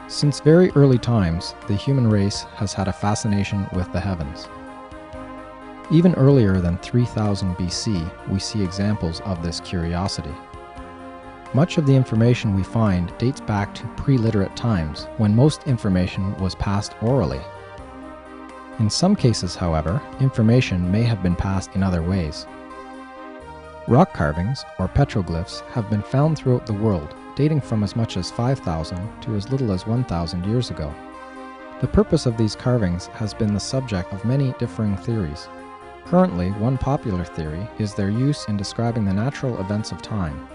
Since very early times, the human race has had a fascination with the heavens. Even earlier than 3000 BC, we see examples of this curiosity. Much of the information we find dates back to pre-literate times, when most information was passed orally. In some cases, however, information may have been passed in other ways. Rock carvings, or petroglyphs, have been found throughout the world, dating from as much as 5,000 to as little as 1,000 years ago. The purpose of these carvings has been the subject of many differing theories. Currently, one popular theory is their use in describing the natural events of time.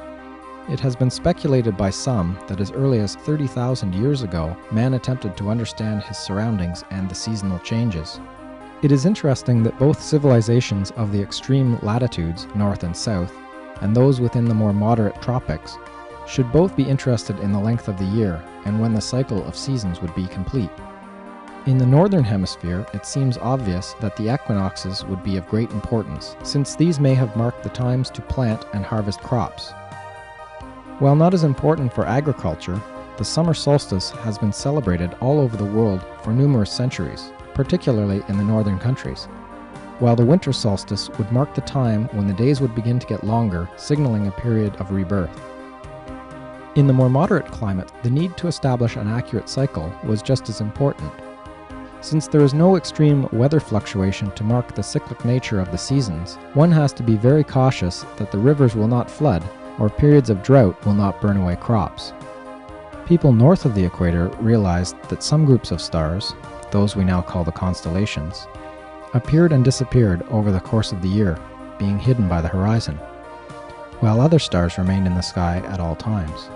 It has been speculated by some that as early as 30,000 years ago, man attempted to understand his surroundings and the seasonal changes. It is interesting that both civilizations of the extreme latitudes, north and south, and those within the more moderate tropics, should both be interested in the length of the year and when the cycle of seasons would be complete. In the northern hemisphere, it seems obvious that the equinoxes would be of great importance, since these may have marked the times to plant and harvest crops. While not as important for agriculture, the summer solstice has been celebrated all over the world for numerous centuries, particularly in the northern countries, while the winter solstice would mark the time when the days would begin to get longer, signaling a period of rebirth. In the more moderate climate, the need to establish an accurate cycle was just as important. Since there is no extreme weather fluctuation to mark the cyclic nature of the seasons, one has to be very cautious that the rivers will not flood or periods of drought will not burn away crops. People north of the equator realized that some groups of stars, those we now call the constellations, appeared and disappeared over the course of the year, being hidden by the horizon, while other stars remained in the sky at all times.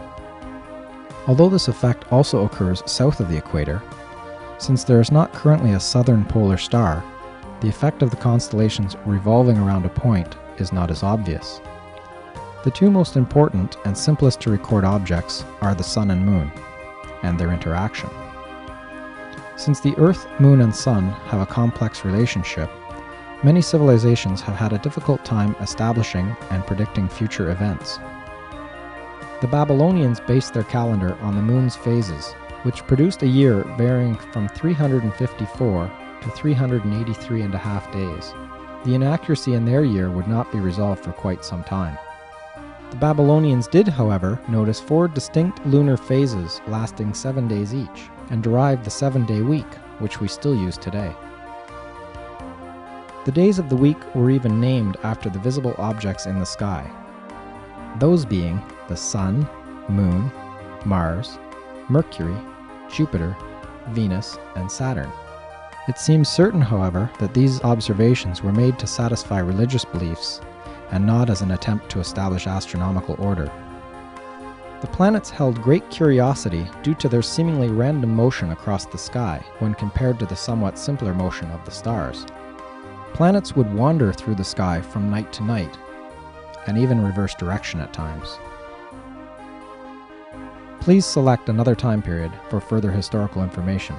Although this effect also occurs south of the equator, since there is not currently a southern polar star, the effect of the constellations revolving around a point is not as obvious. The two most important and simplest to record objects are the Sun and Moon, and their interaction. Since the Earth, Moon, and Sun have a complex relationship, many civilizations have had a difficult time establishing and predicting future events. The Babylonians based their calendar on the moon's phases, which produced a year varying from 354 to 383.5 days. The inaccuracy in their year would not be resolved for quite some time. The Babylonians did, however, notice 4 distinct lunar phases lasting 7 days each, and derived the 7-day week, which we still use today. The days of the week were even named after the visible objects in the sky, those being the Sun, Moon, Mars, Mercury, Jupiter, Venus, and Saturn. It seems certain, however, that these observations were made to satisfy religious beliefs and not as an attempt to establish astronomical order. The planets held great curiosity due to their seemingly random motion across the sky when compared to the somewhat simpler motion of the stars. Planets would wander through the sky from night to night, and even reverse direction at times. Please select another time period for further historical information.